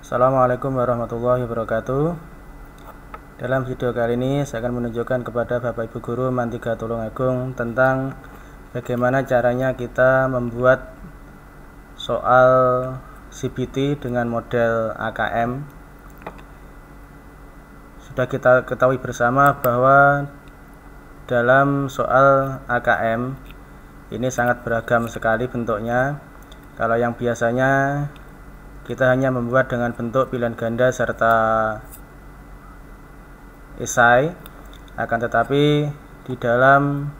Assalamualaikum warahmatullahi wabarakatuh. Dalam video kali ini saya akan menunjukkan kepada Bapak Ibu Guru Mantiga Tulungagung tentang bagaimana caranya kita membuat soal CBT dengan model AKM. Sudah kita ketahui bersama bahwa dalam soal AKM ini sangat beragam sekali bentuknya. Kalau yang biasanya kita hanya membuat dengan bentuk pilihan ganda serta esai, akan tetapi di dalam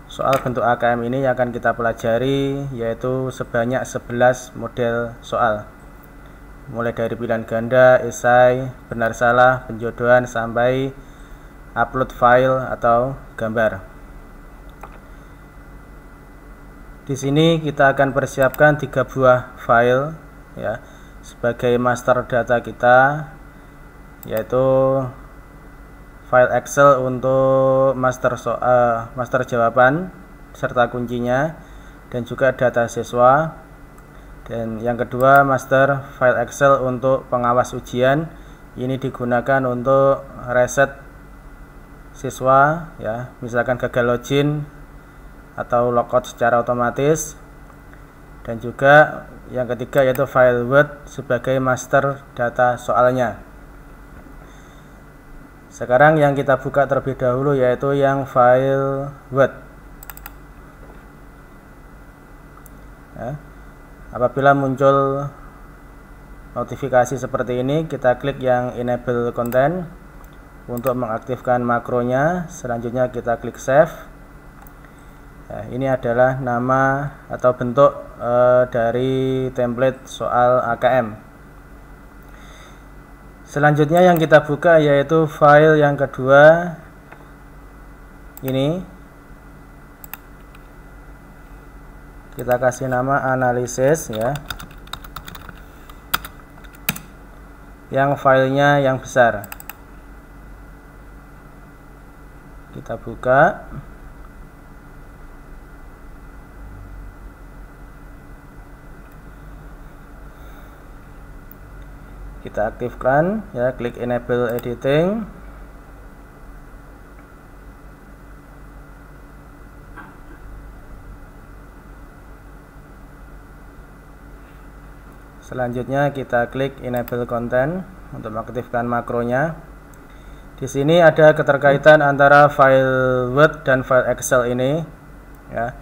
soal bentuk AKM ini yang akan kita pelajari yaitu sebanyak 11 model soal, mulai dari pilihan ganda, esai, benar salah, penjodohan, sampai upload file atau gambar. Di sini kita akan persiapkan 3 buah file ya sebagai master data kita, yaitu file Excel untuk master jawaban serta kuncinya, dan juga data siswa. Dan yang kedua, master file Excel untuk pengawas ujian. Ini digunakan untuk reset siswa ya, misalkan gagal login atau logout secara otomatis. Dan juga yang ketiga yaitu file Word sebagai master data soalnya. Sekarang yang kita buka terlebih dahulu yaitu yang file Word ya. Apabila muncul notifikasi seperti ini, kita klik yang enable content untuk mengaktifkan makronya. Selanjutnya kita klik save. Nah, ini adalah nama atau bentuk dari template soal AKM. Selanjutnya yang kita buka yaitu file yang kedua ini. Kita kasih nama analisis ya. Yang filenya yang besar. Kita buka. Kita aktifkan ya, klik enable editing. Selanjutnya kita klik enable content untuk mengaktifkan makronya. Di sini ada keterkaitan antara file Word dan file Excel ini ya.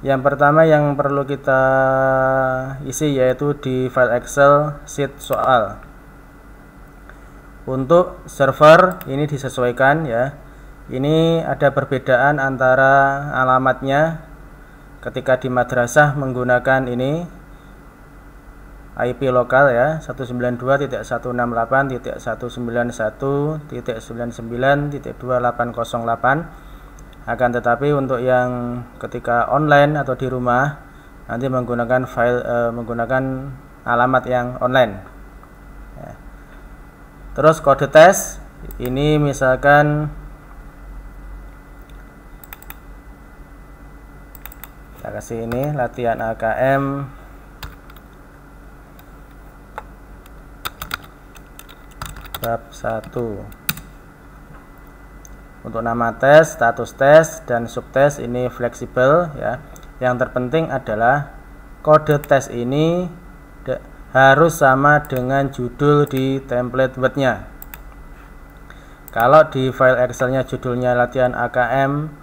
Yang pertama yang perlu kita isi yaitu di file Excel sheet soal. Untuk server ini disesuaikan ya. Ini ada perbedaan antara alamatnya ketika di madrasah menggunakan ini IP lokal ya, 192.168.191.99.2808. Akan tetapi untuk yang ketika online atau di rumah nanti menggunakan menggunakan alamat yang online ya. Terus kode tes ini misalkan kita kasih ini latihan AKM bab 1. Untuk nama tes, status tes, dan subtes ini fleksibel ya. Yang terpenting adalah kode tes ini harus sama dengan judul di template Word-nya. Kalau di file Excel-nya judulnya latihan AKM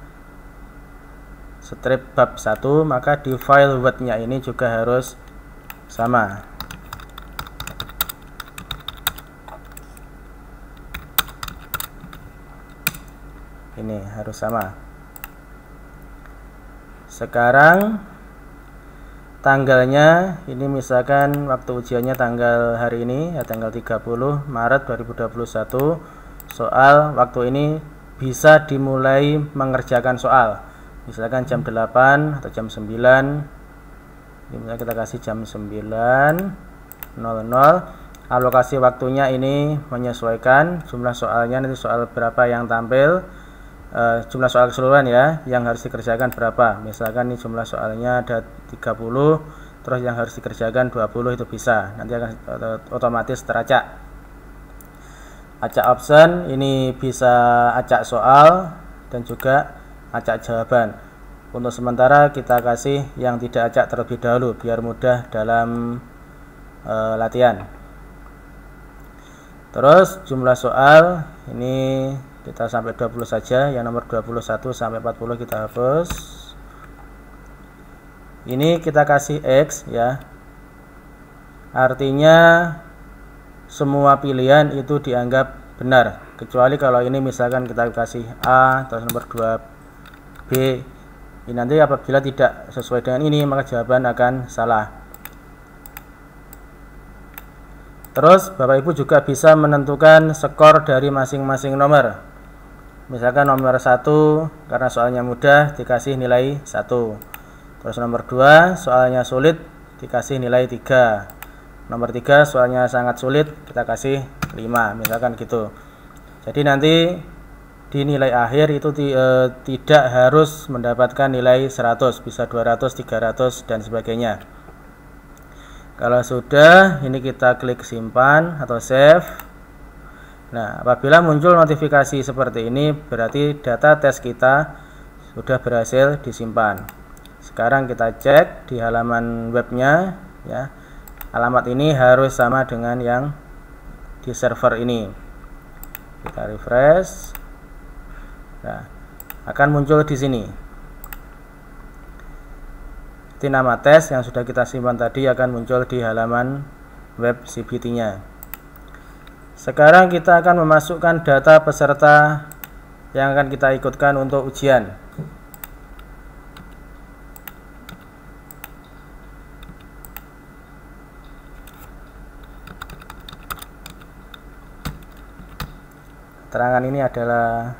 strip bab 1, maka di file Word-nya ini juga harus sama. Ini harus sama. Sekarang tanggalnya ini misalkan waktu ujiannya tanggal hari ini ya, tanggal 30 Maret 2021. Soal waktu ini bisa dimulai mengerjakan soal. Misalkan jam 8 atau jam 9. Ini misalnya kita kasih jam 9.00. Alokasi waktunya ini menyesuaikan jumlah soalnya, nanti soal berapa yang tampil. Jumlah soal keseluruhan ya yang harus dikerjakan berapa. Misalkan ini jumlah soalnya ada 30, terus yang harus dikerjakan 20 itu bisa, nanti akan otomatis teracak. Acak option ini bisa acak soal dan juga acak jawaban. Untuk sementara kita kasih yang tidak acak terlebih dahulu biar mudah dalam latihan. Terus jumlah soal ini kita sampai 20 saja, yang nomor 21 sampai 40 kita hapus. Ini kita kasih X ya. Artinya semua pilihan itu dianggap benar, kecuali kalau ini misalkan kita kasih A terus nomor 2 B. Ini nanti apabila tidak sesuai dengan ini maka jawaban akan salah. Terus Bapak Ibu juga bisa menentukan skor dari masing-masing nomor. Misalkan nomor 1 karena soalnya mudah dikasih nilai 1. Terus nomor 2 soalnya sulit dikasih nilai 3. Nomor 3 soalnya sangat sulit kita kasih 5, misalkan gitu. Jadi nanti di nilai akhir itu tidak harus mendapatkan nilai 100, bisa 200, 300 dan sebagainya. Kalau sudah, ini kita klik simpan atau save. Nah, apabila muncul notifikasi seperti ini berarti data tes kita sudah berhasil disimpan. Sekarang kita cek di halaman webnya ya. Alamat ini harus sama dengan yang di server ini. Kita refresh. Nah, akan muncul di sini. Jadi nama tes yang sudah kita simpan tadi akan muncul di halaman web CBT-nya. Sekarang kita akan memasukkan data peserta yang akan kita ikutkan untuk ujian. Keterangan ini adalah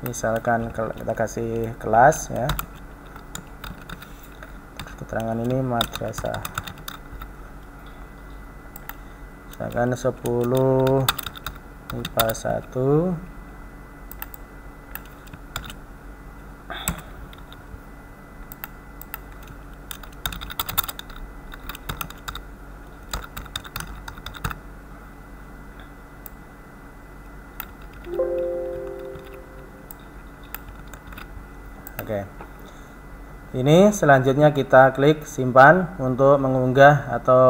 misalkan kita kasih kelas ya. Keterangan ini madrasah. Misalkan 10 IPA 1 Oke. Ini selanjutnya kita klik simpan untuk mengunggah atau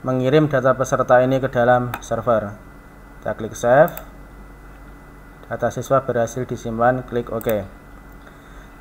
mengirim data peserta ini ke dalam server. Kita klik save. Data siswa berhasil disimpan, klik OK.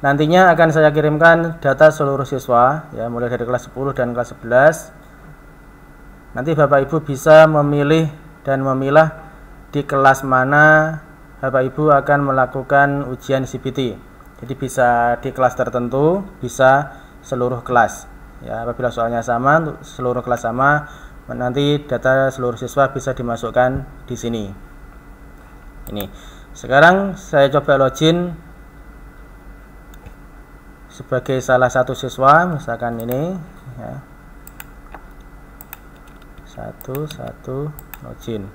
Nantinya akan saya kirimkan data seluruh siswa ya, mulai dari kelas 10 dan kelas 11. Nanti Bapak Ibu bisa memilih dan memilah di kelas mana Bapak Ibu akan melakukan ujian CBT. Jadi bisa di kelas tertentu, bisa seluruh kelas. Ya, apabila soalnya sama, seluruh kelas sama, nanti data seluruh siswa bisa dimasukkan di sini. Ini. Sekarang saya coba login sebagai salah satu siswa, misalkan ini ya. 1 login.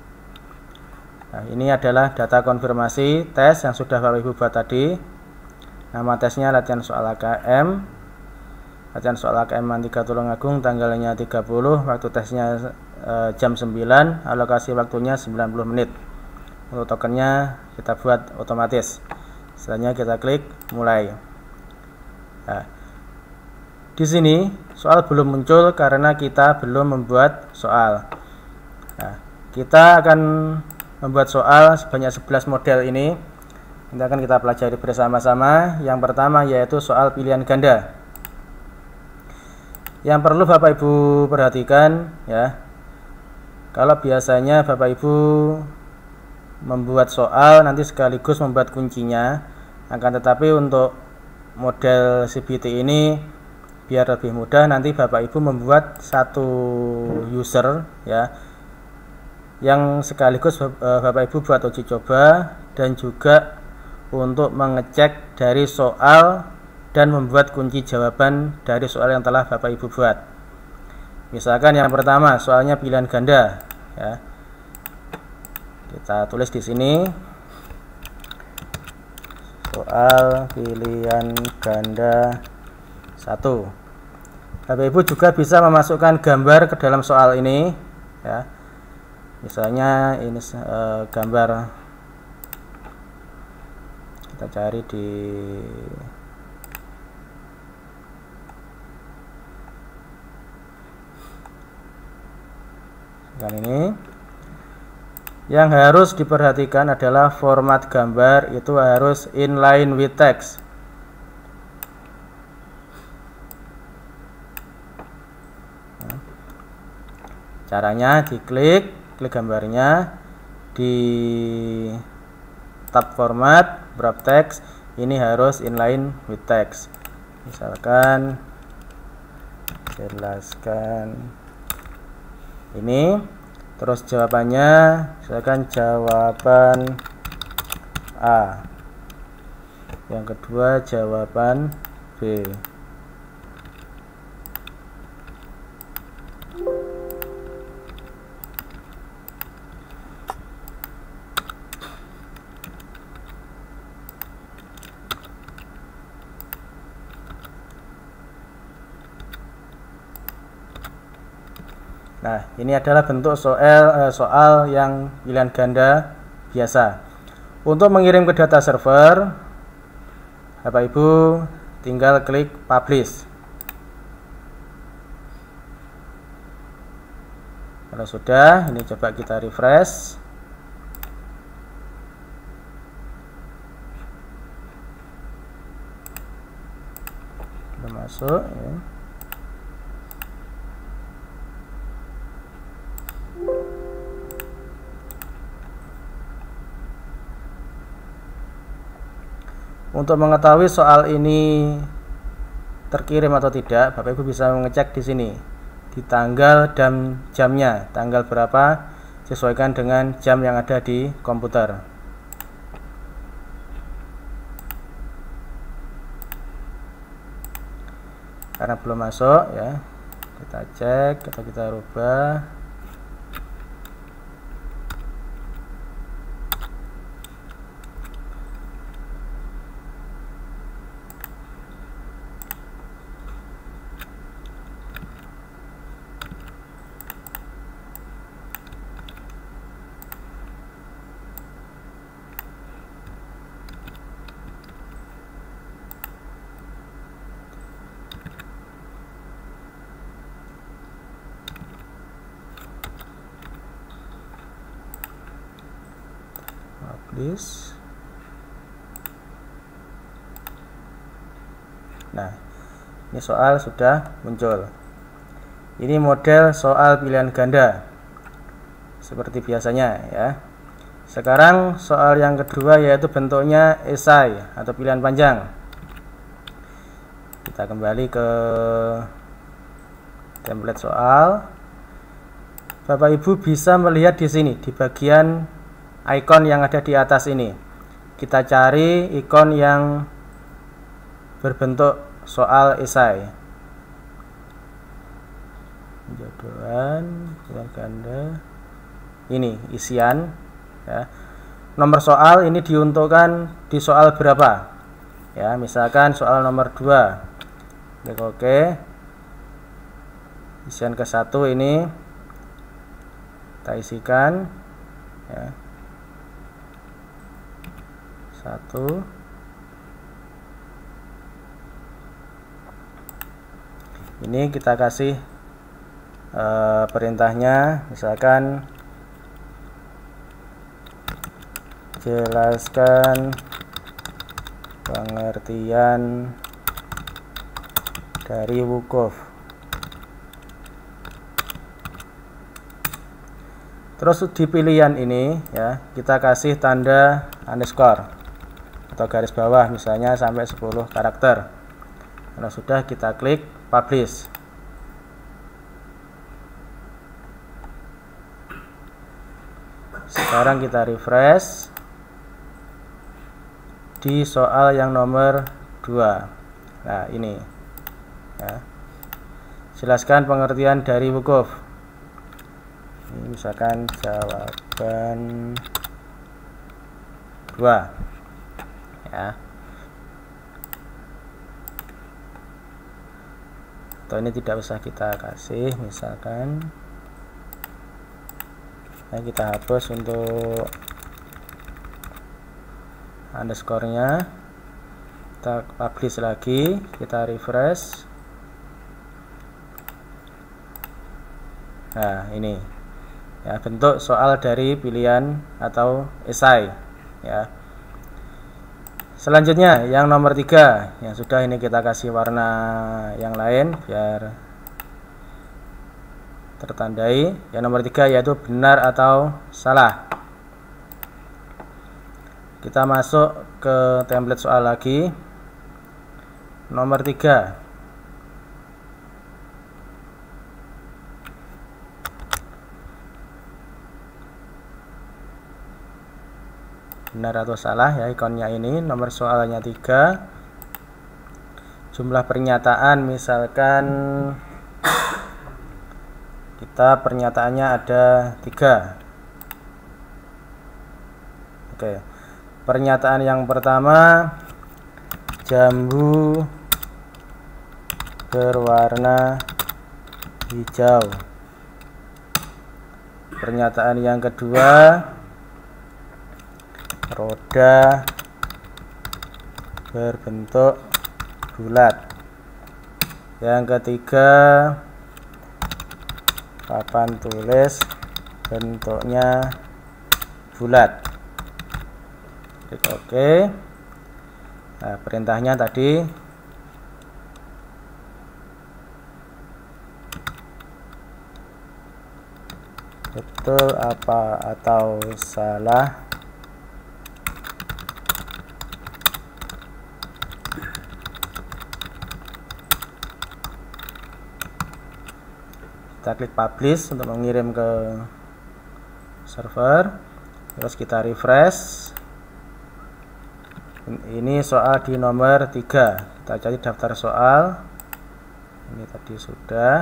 Nah, ini adalah data konfirmasi tes yang sudah Bapak Ibu buat tadi. Nama tesnya latihan soal AKM. Latihan soal AKM Mantika Tulungagung, tanggalnya 30, waktu tesnya jam 9, alokasi waktunya 90 menit. Untuk tokennya kita buat otomatis. Selanjutnya kita klik mulai. Nah, di sini soal belum muncul karena kita belum membuat soal. Nah, kita akan membuat soal sebanyak 11 model ini. Nanti akan kita pelajari bersama-sama. Yang pertama yaitu soal pilihan ganda. Yang perlu Bapak Ibu perhatikan ya, kalau biasanya Bapak Ibu membuat soal nanti sekaligus membuat kuncinya, akan tetapi untuk model CBT ini biar lebih mudah, nanti Bapak Ibu membuat satu user ya, yang sekaligus Bapak Ibu buat uji coba dan juga untuk mengecek dari soal dan membuat kunci jawaban dari soal yang telah Bapak Ibu buat. Misalkan yang pertama soalnya pilihan ganda ya. Kita tulis di sini soal pilihan ganda 1. Bapak Ibu juga bisa memasukkan gambar ke dalam soal ini ya. Misalnya ini gambar, kita cari di ini. Yang harus diperhatikan adalah format gambar itu harus inline with text. Caranya klik gambarnya, di tab format, wrap text, ini harus inline with text. Misalkan jelaskan ini, terus jawabannya misalkan jawaban A, yang kedua jawaban B. Nah, ini adalah bentuk soal yang pilihan ganda biasa. Untuk mengirim ke data server, Bapak Ibu tinggal klik publish. Kalau sudah, ini coba kita refresh. Belum masuk ya. Untuk mengetahui soal ini terkirim atau tidak, Bapak Ibu bisa mengecek di sini di tanggal dan jamnya, tanggal berapa sesuaikan dengan jam yang ada di komputer. Karena belum masuk ya, kita cek atau kita rubah. Publish. Nah, ini soal sudah muncul. Ini model soal pilihan ganda seperti biasanya ya. Sekarang soal yang kedua yaitu bentuknya esai atau pilihan panjang. Kita kembali ke template soal. Bapak Ibu bisa melihat di sini di bagian ikon yang ada di atas ini. Kita cari ikon yang berbentuk soal esai. Penjodohan, pilihan ganda. Ini isian ya. Nomor soal ini diuntukkan di soal berapa? Ya, misalkan soal nomor 2. Klik OK. Isian ke-1 ini kita isikan ya. 1. Ini kita kasih perintahnya, misalkan jelaskan pengertian dari wukuf. Terus di pilihan ini ya, kita kasih tanda underscore atau garis bawah misalnya sampai 10 karakter. Kalau sudah, kita klik publish. Sekarang kita refresh di soal yang nomor 2. Nah, ini ya. Jelaskan pengertian dari wukuf. Ini misalkan jawaban 2 ya. atau ini tidak usah kita kasih, misalkan kita hapus untuk underscore-nya, kita publish lagi, kita refresh. Nah, ini ya bentuk soal dari pilihan atau esai ya. Selanjutnya yang nomor 3 yang sudah ini kita kasih warna yang lain biar tertandai. Yang nomor 3 yaitu benar atau salah. Kita masuk ke template soal lagi. Nomor 3, benar atau salah ya, ikonnya ini. Nomor soalnya 3, jumlah pernyataan, misalkan kita pernyataannya ada 3. Oke, pernyataan yang pertama, jambu berwarna hijau. Pernyataan yang kedua, roda berbentuk bulat. Yang ketiga, papan tulis bentuknya bulat. Klik OK. Nah, perintahnya tadi betul apa atau salah. Kita klik publish untuk mengirim ke server, terus kita refresh. Ini soal di nomor 3, kita cari daftar soal. Ini tadi sudah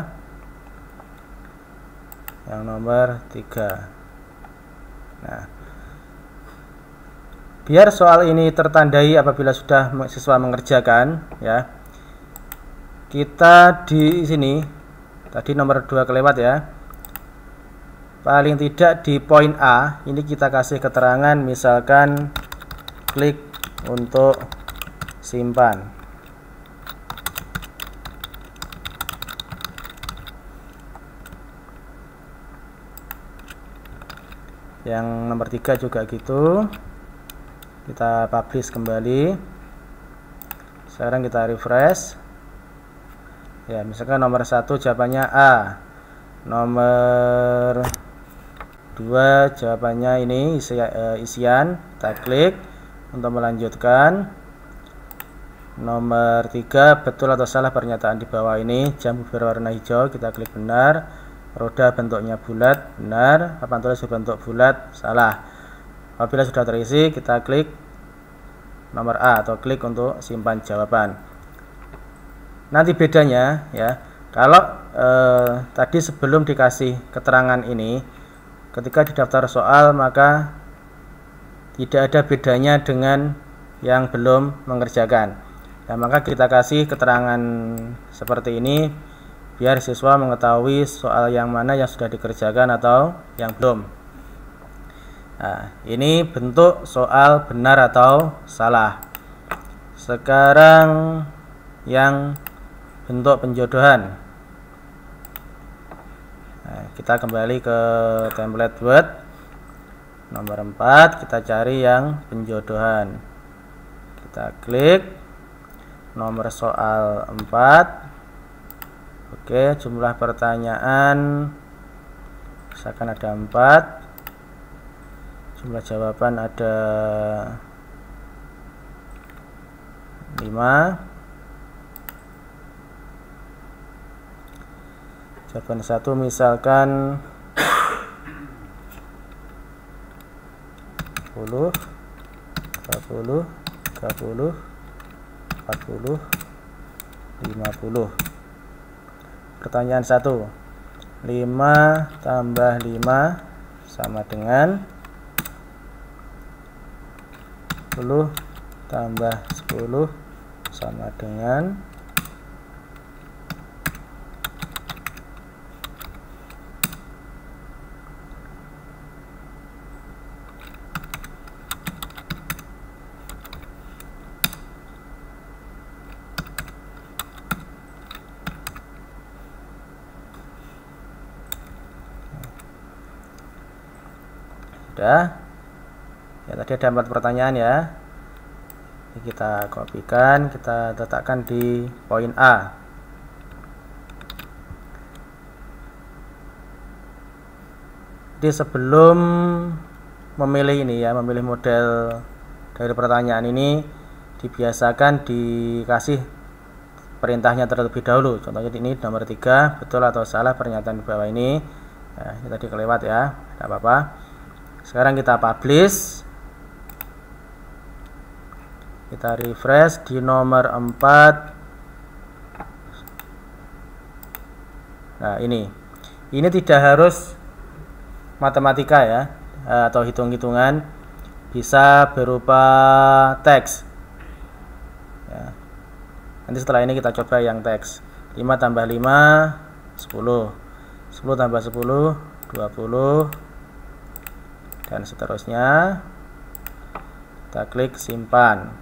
yang nomor 3. Nah, biar soal ini tertandai apabila sudah siswa mengerjakan ya, kita di sini tadi nomor 2 kelewat ya. Paling tidak di poin A ini kita kasih keterangan, misalkan klik untuk simpan. Yang nomor 3 juga gitu. Kita publish kembali. Sekarang kita refresh. Ya, misalkan nomor 1 jawabannya A, nomor 2 jawabannya ini isian, kita klik untuk melanjutkan. Nomor 3, betul atau salah pernyataan di bawah ini, jambu berwarna hijau, kita klik benar. Roda bentuknya bulat, benar. Papan tulis berbentuk bulat, salah. Apabila sudah terisi, kita klik nomor A atau klik untuk simpan jawaban. Nanti bedanya ya, kalau tadi sebelum dikasih keterangan ini, ketika di daftar soal maka tidak ada bedanya dengan yang belum mengerjakan. Nah, maka kita kasih keterangan seperti ini biar siswa mengetahui soal yang mana yang sudah dikerjakan atau yang belum. Nah, ini bentuk soal benar atau salah. Sekarang yang bentuk penjodohan. Nah, kita kembali ke template Word nomor 4, kita cari yang penjodohan. Kita klik nomor soal 4. Oke, jumlah pertanyaan misalkan ada 4, jumlah jawaban ada 5. Jawaban 1 misalkan 10, 20, 30, 40, 50. Pertanyaan 1, 5 tambah 5 sama dengan 10 tambah 10 sama dengan Sudah. Ya, tadi ada 4 pertanyaan ya. Ini kita kopikan, kita letakkan di poin A. Jadi sebelum memilih ini ya, memilih model dari pertanyaan ini, dibiasakan dikasih perintahnya terlebih dahulu. Contohnya ini nomor 3, betul atau salah pernyataan di bawah ini. Nah, ini tadi kelewat ya, tidak apa-apa. Sekarang kita publish, kita refresh di nomor 4. Nah, ini tidak harus matematika ya, atau hitung-hitungan, bisa berupa teks ya. Nanti setelah ini kita coba yang teks. 5 tambah 5 10, 10 tambah 10 20, dan seterusnya. Kita klik simpan.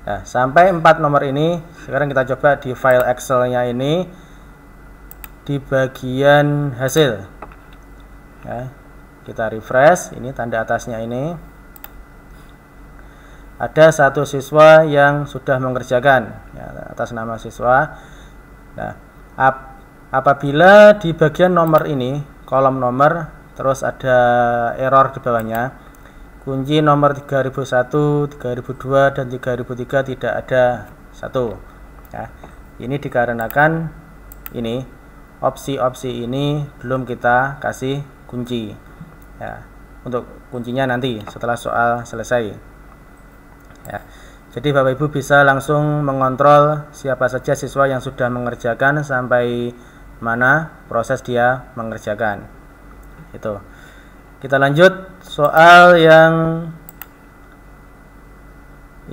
Nah, sampai 4 nomor ini. Sekarang kita coba di file Excel-nya ini, di bagian hasil ya, kita refresh. Ini tanda atasnya ini ada 1 siswa yang sudah mengerjakan ya, atas nama siswa. Nah, apabila di bagian nomor ini, kolom nomor, terus ada error di bawahnya, kunci nomor 3001, 3002 dan 3003 tidak ada 1 ya. Ini dikarenakan ini opsi-opsi ini belum kita kasih kunci ya. Untuk kuncinya nanti setelah soal selesai ya. Jadi Bapak Ibu bisa langsung mengontrol siapa saja siswa yang sudah mengerjakan sampai mana proses dia mengerjakan. Itu. Kita lanjut soal yang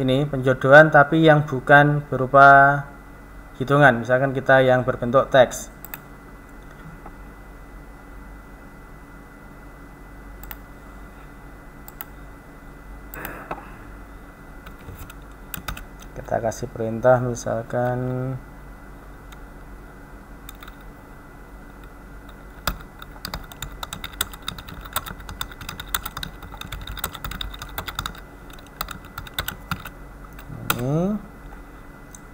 ini, penjodohan tapi yang bukan berupa hitungan. Misalkan kita yang berbentuk teks. Kita kasih perintah misalkan ini.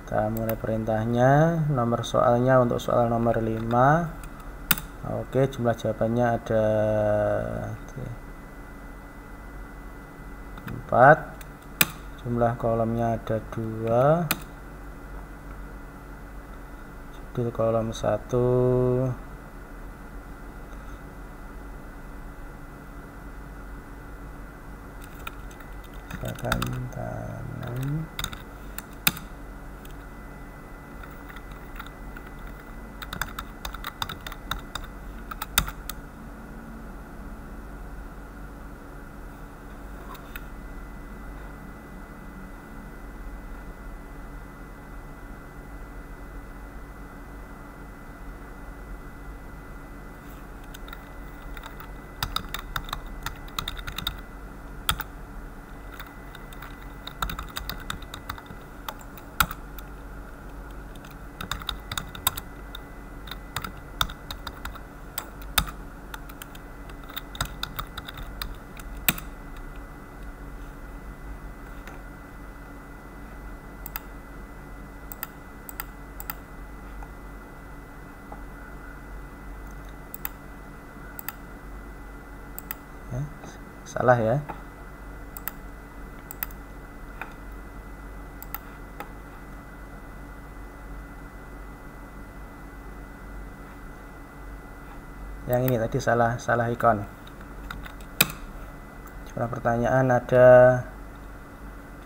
Kita mulai perintahnya. Nomor soalnya untuk soal nomor 5. Oke, jumlah jawabannya ada 4. Jumlah kolomnya ada 2. Judul kolom 1. Misalkan tangan. Ya, salah ya. Yang ini tadi salah ikon. Jumlah pertanyaan ada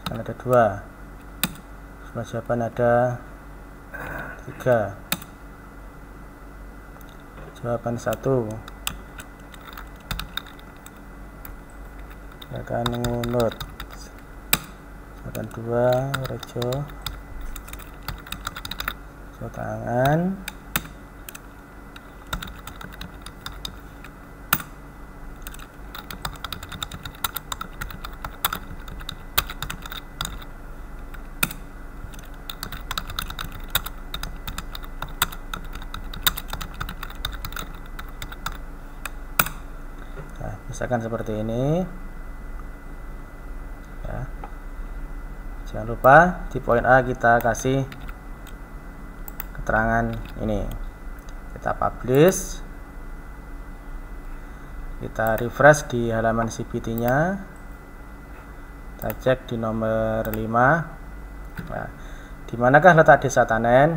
2. Jumlah jawaban ada 3. Jawaban 1. Akan ngunut. Jawaban 2 rejo tangan. misalkan seperti ini ya. Jangan lupa di poin A kita kasih keterangan ini. Kita publish, kita refresh di halaman CBT nya, kita cek di nomor 5. Nah, di manakah letak desa Tanen?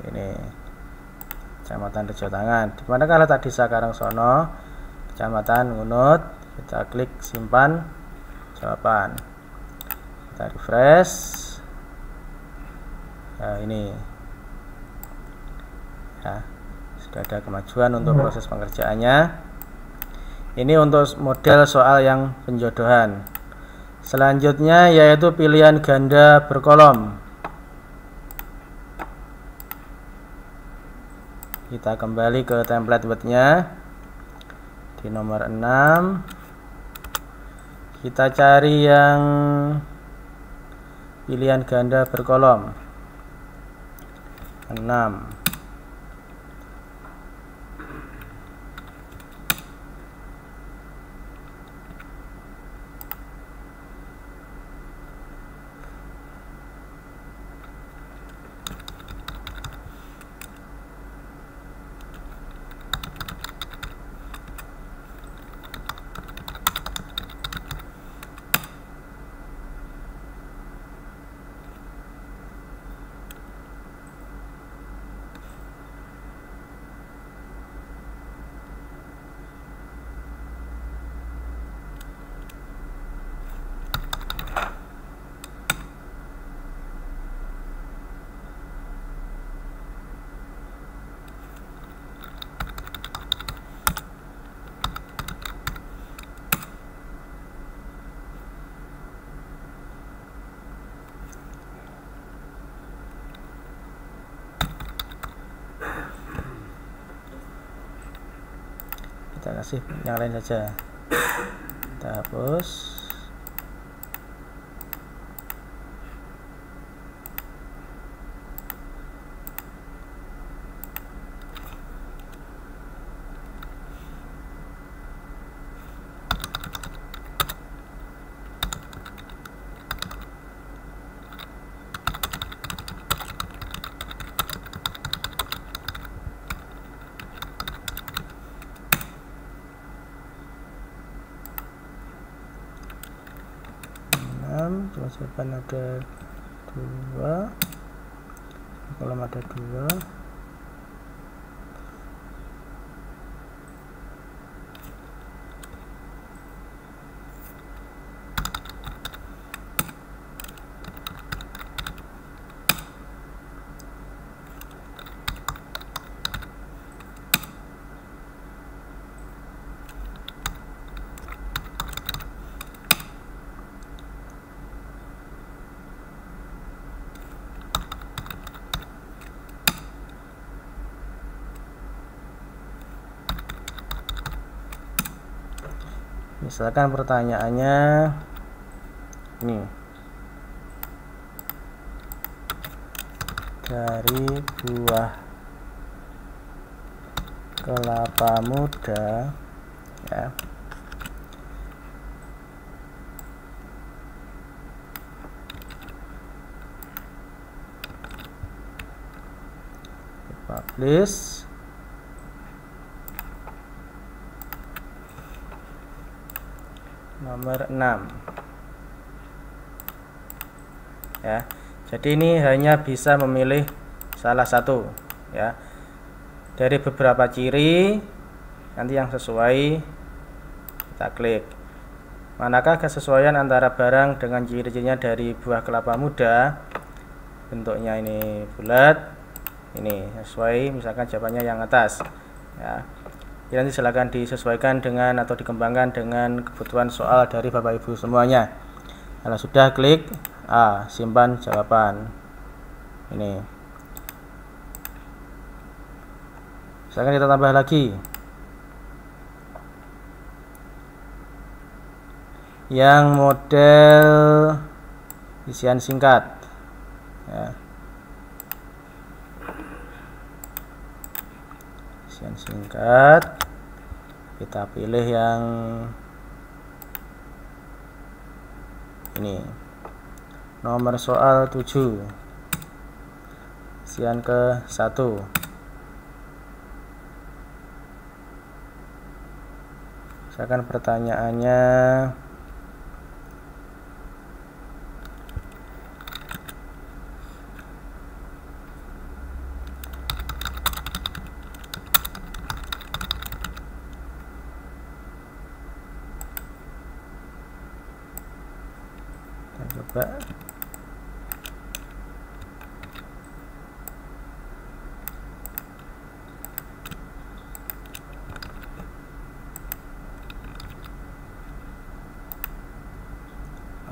Ini Kecamatan Rejotangan. Di manakah letak desa Karangsono? Kecamatan Ngunut. Kita klik simpan jawaban, kita refresh. Nah, ini ya, sudah ada kemajuan untuk proses pengerjaannya. Ini untuk model soal yang penjodohan. Selanjutnya yaitu pilihan ganda berkolom. Kita kembali ke template Word-nya. Di nomor 6 kita cari yang pilihan ganda berkolom 6. Kita kasih yang lain saja, kita hapus. Jawaban ada 2, kolom ada 2. Misalkan pertanyaannya ini, dari buah kelapa muda ya, publish. Nomor 6 ya. Jadi ini hanya bisa memilih salah satu ya dari beberapa ciri, nanti yang sesuai kita klik. Manakah kesesuaian antara barang dengan ciri-cirinya dari buah kelapa muda? Bentuknya ini bulat, ini sesuai, misalkan jawabannya yang atas ya. Nanti silakan disesuaikan dengan atau dikembangkan dengan kebutuhan soal dari Bapak Ibu semuanya. Kalau sudah, klik A, simpan jawaban. Ini. Silakan kita tambah lagi. Yang model isian singkat. Ya. Isian singkat. Kita pilih yang ini, nomor soal 7, isian ke 1. Misalkan pertanyaannya kita coba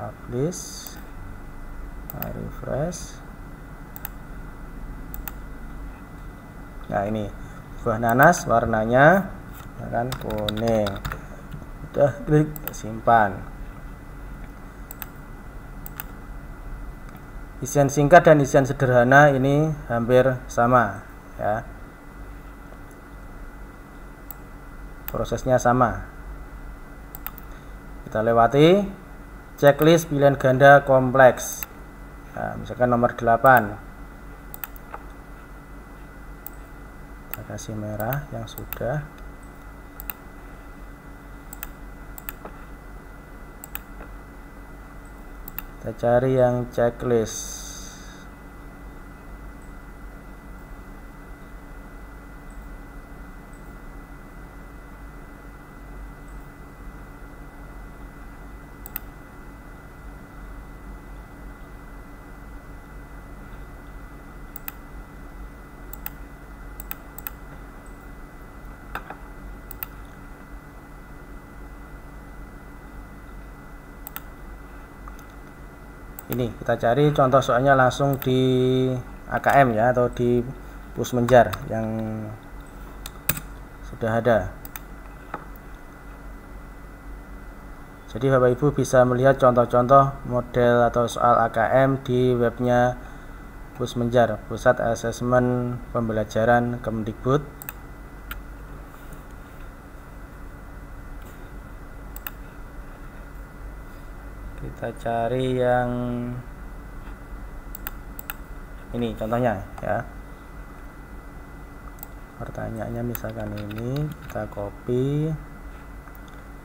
publish, refresh. Nah, ini buah nanas warnanya kan kuning. Udah, klik simpan. Isian singkat dan isian sederhana ini hampir sama ya, prosesnya sama. Kita lewati checklist pilihan ganda kompleks. Nah, misalkan nomor 8, kita kasih merah yang sudah. Kita cari yang checklist. Ini kita cari contoh soalnya langsung di AKM ya, atau di Pusmenjar yang sudah ada. Jadi Bapak Ibu bisa melihat contoh-contoh model atau soal AKM di webnya Pusmenjar, Pusat Asesmen Pembelajaran Kemdikbud. Kita cari yang ini contohnya ya. Pertanyaannya misalkan ini, kita copy.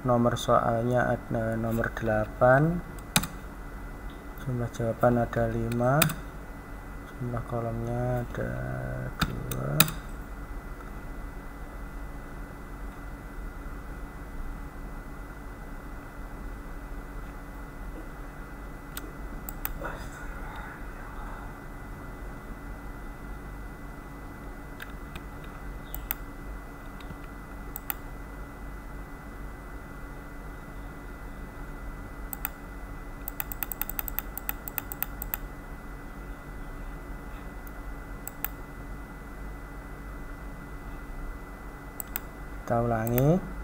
Nomor soalnya ada nomor 8. Jumlah jawaban ada 5. Jumlah kolomnya ada 2. Kita ulangi.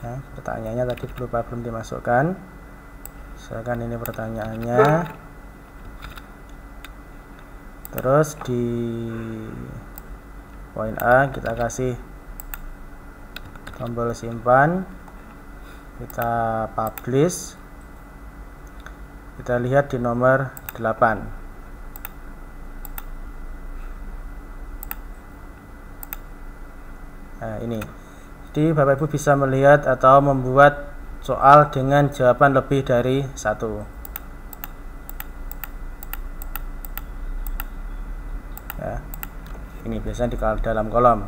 Nah, pertanyaannya tadi belum dimasukkan. Misalkan ini pertanyaannya. Terus di poin A kita kasih tombol simpan, kita publish, kita lihat di nomor 8. Nah, ini. Jadi Bapak Ibu bisa melihat atau membuat soal dengan jawaban lebih dari 1. Ya. Ini biasanya di dalam kolom.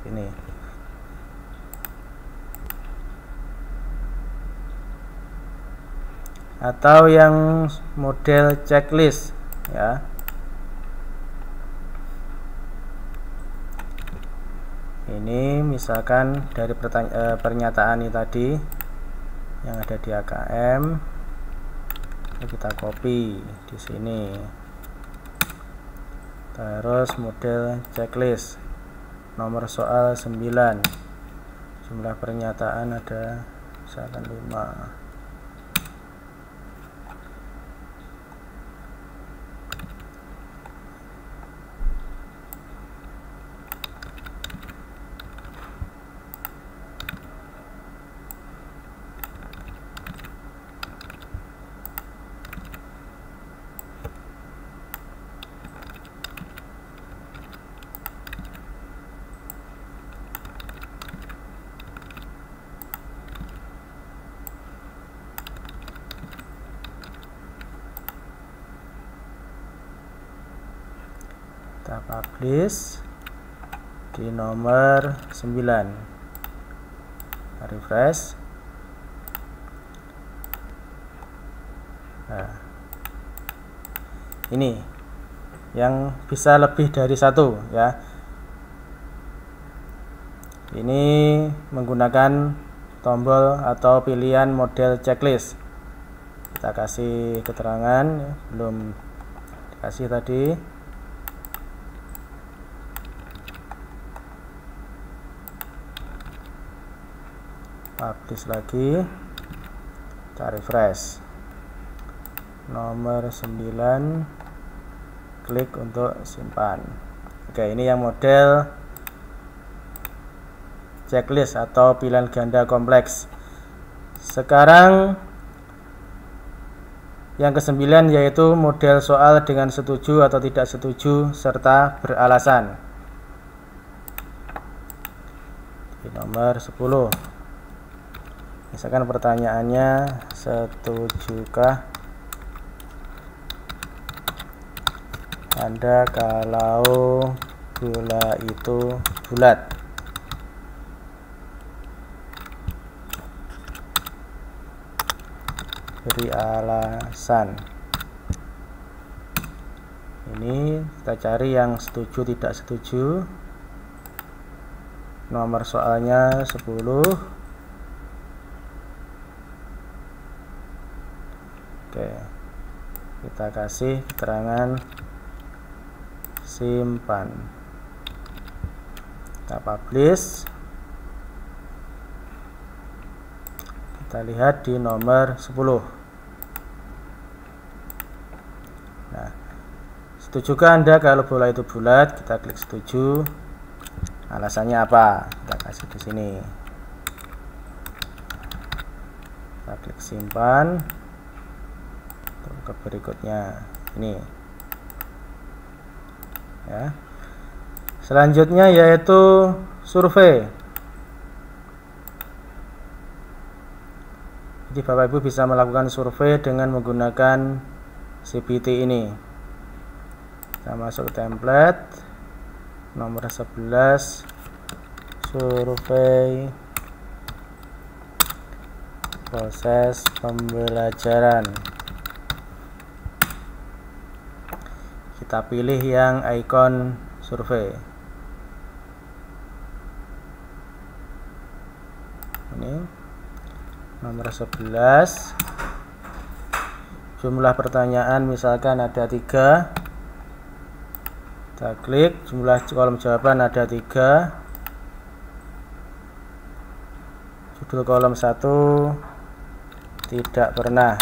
Ini. Atau yang model checklist, ya. Ini misalkan dari pernyataan ini tadi yang ada di AKM, kita copy di sini. Terus model checklist, nomor soal 9, jumlah pernyataan ada misalkan 5. Kita publish di nomor 9, refresh. Nah, ini yang bisa lebih dari 1, ya. Ini menggunakan tombol atau pilihan model checklist. Kita kasih keterangan, ya, belum dikasih tadi. Publish lagi, kita refresh. Nomor 9, klik untuk simpan. Oke, ini yang model checklist atau pilihan ganda kompleks. Sekarang yang ke-9 yaitu model soal dengan setuju atau tidak setuju serta beralasan. Di nomor 10. Misalkan pertanyaannya, setujukah Anda kalau bola itu bulat? Beri alasan. Ini kita cari yang setuju tidak setuju. Nomor soalnya 10. Oke, kita kasih keterangan simpan, kita publish, kita lihat di nomor 10. Nah, setujukah Anda kalau bola itu bulat? Kita klik setuju. Alasannya apa? Kita kasih di sini. Kita klik simpan. Ke berikutnya ini, ya. Selanjutnya yaitu survei. Jadi Bapak Ibu bisa melakukan survei dengan menggunakan CPT ini. Kita masuk template nomor 11, survei proses pembelajaran. Kita pilih yang ikon survei. Ini nomor 11. Jumlah pertanyaan misalkan ada 3. Kita klik, jumlah kolom jawaban ada 3. Judul kolom 1, tidak pernah.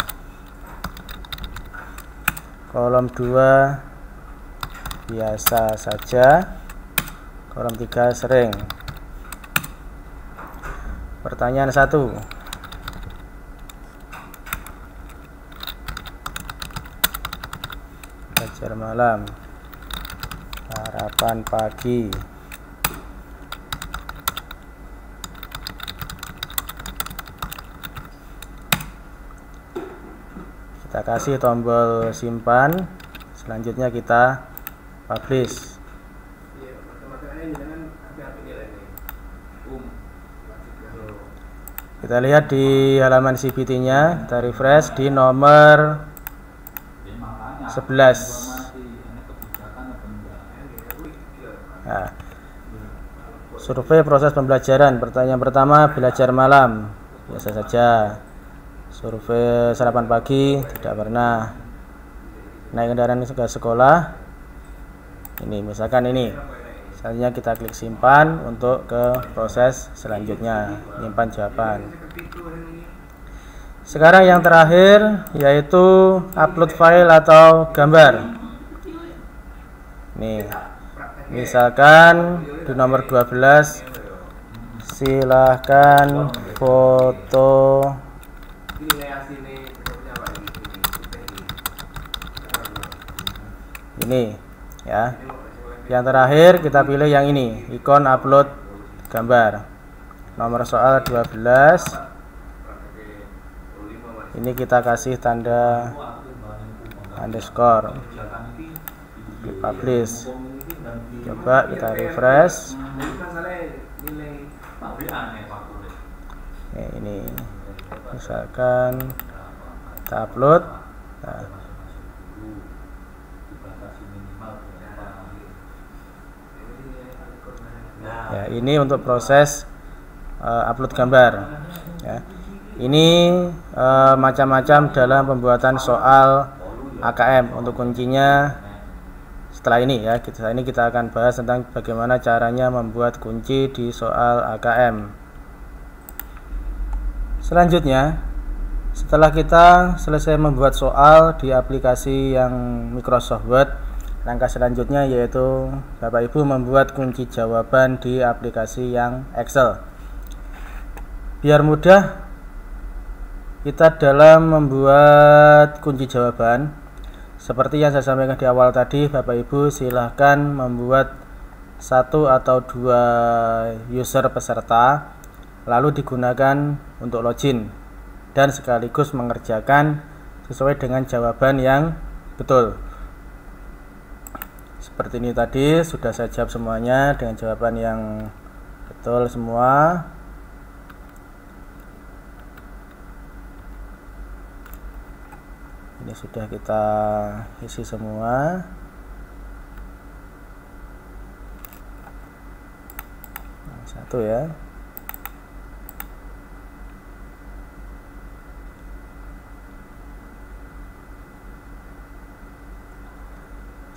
Kolom 2, biasa saja. Kolom 3, sering. Pertanyaan 1. Belajar malam, sarapan pagi. Kita kasih tombol simpan. Selanjutnya kita publish. Kita lihat di halaman CBT-nya, kita refresh di nomor 11. Nah, survei proses pembelajaran. Pertanyaan pertama, belajar malam, biasa saja. Survei sarapan pagi, tidak pernah. Naik kendaraan ke sekolah, ini misalkan ini. Selanjutnya kita klik simpan untuk ke proses selanjutnya, menyimpan jawaban. Sekarang yang terakhir yaitu upload file atau gambar. Nih, misalkan di nomor 12, silahkan foto ini ya. Yang terakhir kita pilih yang ini, ikon upload gambar. Nomor soal 12. Ini kita kasih tanda underscore. Publish. Coba kita refresh. Ini misalkan kita upload. Nah, ya, ini untuk proses upload gambar ya. Ini macam-macam dalam pembuatan soal AKM. Untuk kuncinya setelah ini ya, kita akan bahas tentang bagaimana caranya membuat kunci di soal AKM. Selanjutnya, setelah kita selesai membuat soal di aplikasi yang Microsoft Word, langkah selanjutnya yaitu Bapak Ibu membuat kunci jawaban di aplikasi yang Excel. Biar mudah kita dalam membuat kunci jawaban, seperti yang saya sampaikan di awal tadi, Bapak Ibu silahkan membuat 1 atau 2 user peserta, lalu digunakan untuk login dan sekaligus mengerjakan sesuai dengan jawaban yang betul. Seperti ini tadi sudah saya jawab semuanya dengan jawaban yang betul semua. Ini sudah kita isi semua. Nah, 1 ya.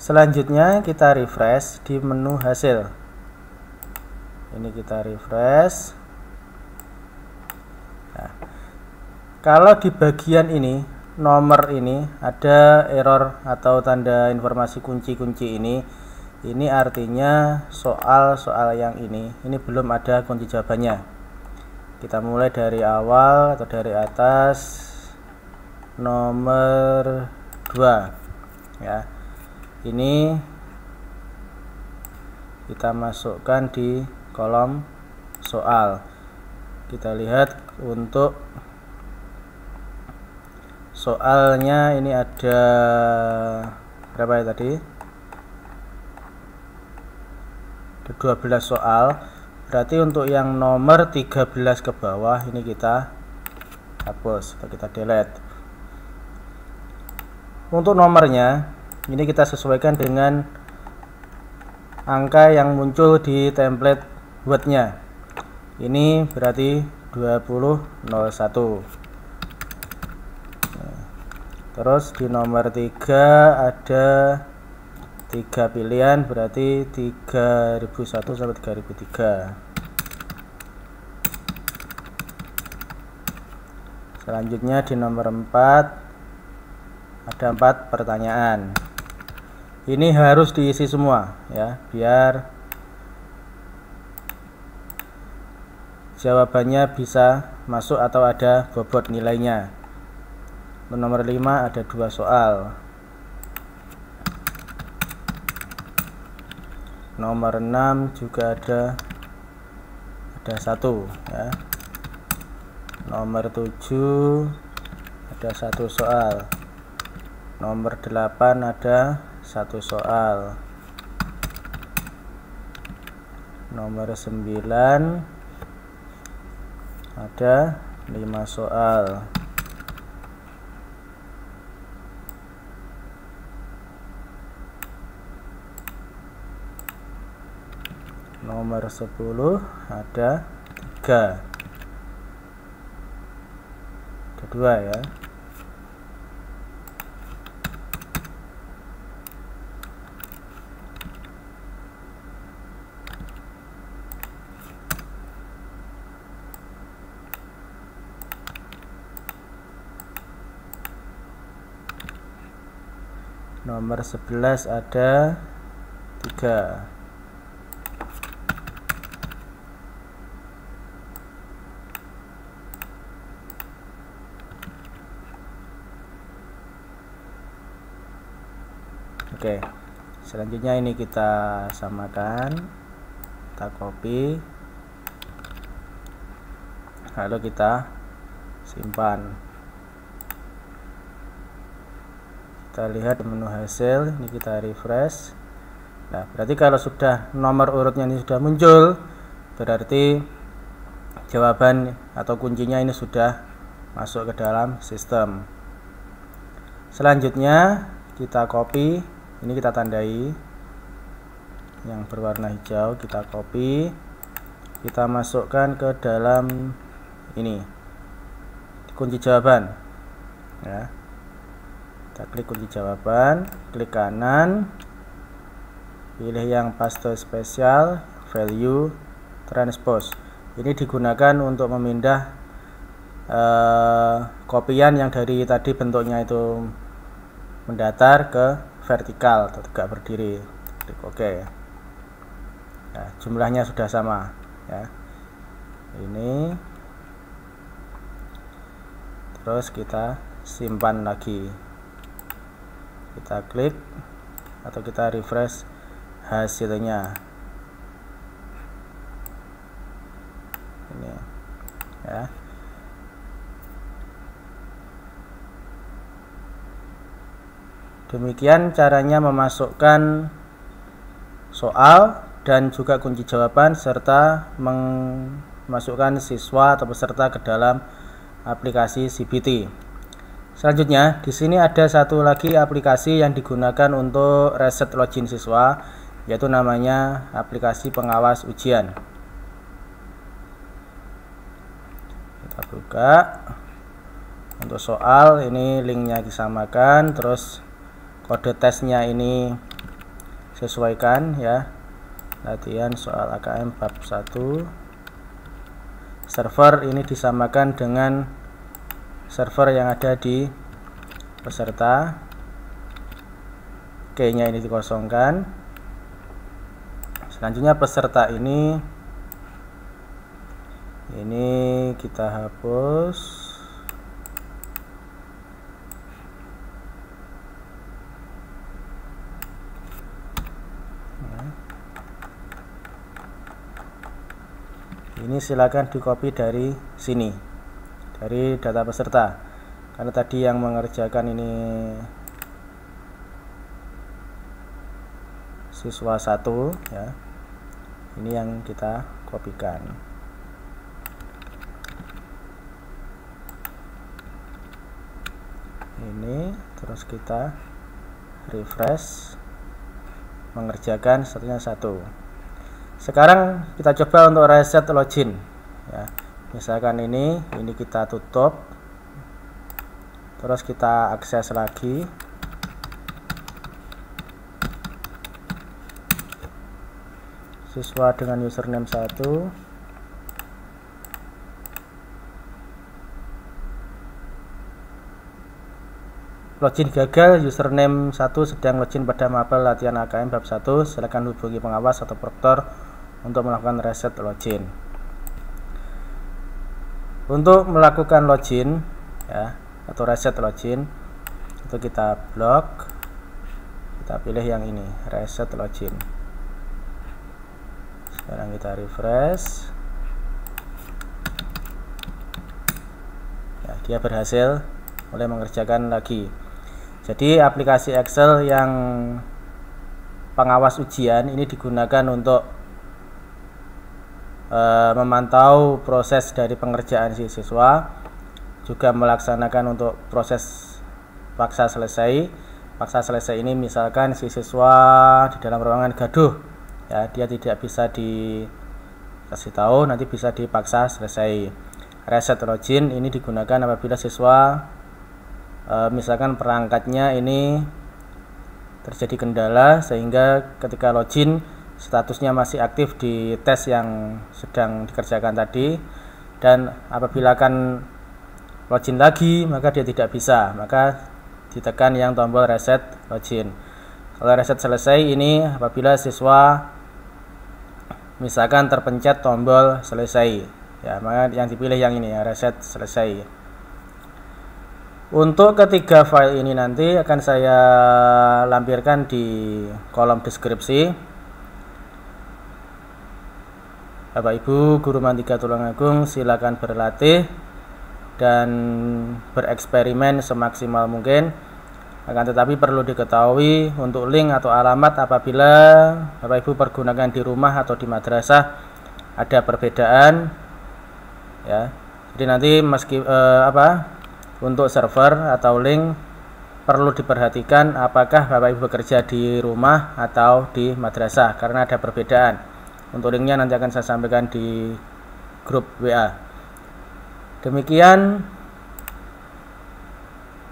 Selanjutnya kita refresh di menu hasil. Ini kita refresh. Nah, kalau di bagian ini, nomor ini ada error atau tanda informasi kunci-kunci ini artinya soal-soal yang ini belum ada kunci jawabannya. Kita mulai dari awal atau dari atas, nomor 2 ya. Ini kita masukkan di kolom soal. Kita lihat untuk soalnya ini ada berapa ya tadi? Ada 12 soal. Berarti untuk yang nomor 13 ke bawah ini kita hapus atau kita delete. Untuk nomornya ini kita sesuaikan dengan angka yang muncul di template Word-nya. Ini berarti 2001. Terus di nomor 3 ada 3 pilihan, berarti 3001 sampai 3003. Selanjutnya di nomor 4 ada 4 pertanyaan. Ini harus diisi semua ya, biar jawabannya bisa masuk atau ada bobot nilainya. Nomor 5 ada 2 soal. Nomor 6 juga ada 1 ya. Nomor 7 ada 1 soal. Nomor 8 ada 1 soal. Nomor 9 ada 5 soal. Nomor 10 ada 3. Ada 2 ya. Nomor 11 ada 3. Oke, selanjutnya ini kita samakan, kita copy, lalu kita simpan. Kita lihat menu hasil, ini kita refresh. Nah, berarti kalau sudah nomor urutnya ini sudah muncul, berarti jawaban atau kuncinya ini sudah masuk ke dalam sistem. Selanjutnya kita copy, ini kita tandai yang berwarna hijau, kita copy, kita masukkan ke dalam ini kunci jawaban ya. Kita klik kunci jawaban, klik kanan, pilih yang paste spesial, value, transpose. Ini digunakan untuk memindah kopian yang dari tadi bentuknya itu mendatar ke vertikal atau tegak berdiri. Klik OK. Nah, jumlahnya sudah sama ya. Ini terus kita simpan lagi. Kita klik atau kita refresh hasilnya. Ini ya. Demikian caranya memasukkan soal dan juga kunci jawaban serta memasukkan siswa atau peserta ke dalam aplikasi CBT. Selanjutnya, di sini ada satu lagi aplikasi yang digunakan untuk reset login siswa, yaitu namanya aplikasi pengawas ujian. Kita buka. Untuk soal ini linknya disamakan, terus kode tesnya ini sesuaikan ya. Latihan soal AKM bab 1. Server ini disamakan dengan server yang ada di peserta. Key-nya ini dikosongkan. Selanjutnya peserta ini kita hapus. Ini silakan di copy dari sini, dari data peserta, karena tadi yang mengerjakan ini siswa 1 ya. Ini yang kita kopikan. Ini terus kita refresh, mengerjakan satunya 1. Sekarang kita coba untuk reset login ya. Misalkan ini kita tutup, terus kita akses lagi. Siswa dengan username 1. Login gagal, username 1 sedang login pada mapel latihan AKM bab 1. Silakan hubungi pengawas atau proktor untuk melakukan reset login. Untuk melakukan login ya, atau reset login, itu kita blok, kita pilih yang ini, reset login. Sekarang kita refresh ya, dia berhasil mulai mengerjakan lagi. Jadi aplikasi Excel yang pengawas ujian ini digunakan untuk memantau proses dari pengerjaan si siswa, juga melaksanakan untuk proses paksa selesai. Paksa selesai ini misalkan si siswa di dalam ruangan gaduh ya, dia tidak bisa dikasih tahu, nanti bisa dipaksa selesai. Reset login ini digunakan apabila siswa misalkan perangkatnya ini terjadi kendala sehingga ketika login statusnya masih aktif di tes yang sedang dikerjakan tadi, dan apabila akan login lagi maka dia tidak bisa, maka ditekan yang tombol reset login. Kalau reset selesai ini apabila siswa misalkan terpencet tombol selesai ya, maka yang dipilih yang ini ya, reset selesai. Untuk ketiga file ini nanti akan saya lampirkan di kolom deskripsi. Bapak Ibu guru Mandika Tulungagung silakan berlatih dan bereksperimen semaksimal mungkin. Akan tetapi perlu diketahui untuk link atau alamat apabila Bapak Ibu pergunakan di rumah atau di madrasah ada perbedaan ya. Jadi nanti untuk server atau link perlu diperhatikan apakah Bapak Ibu bekerja di rumah atau di madrasah, karena ada perbedaan. Untuk linknya nanti akan saya sampaikan di grup WA. Demikian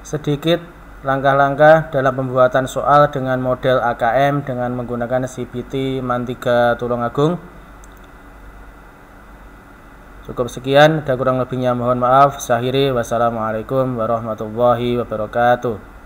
sedikit langkah-langkah dalam pembuatan soal dengan model AKM dengan menggunakan CBT Mandika Tulungagung. Cukup sekian, ada kurang lebihnya mohon maaf. Saya akhiri, wassalamualaikum warahmatullahi wabarakatuh.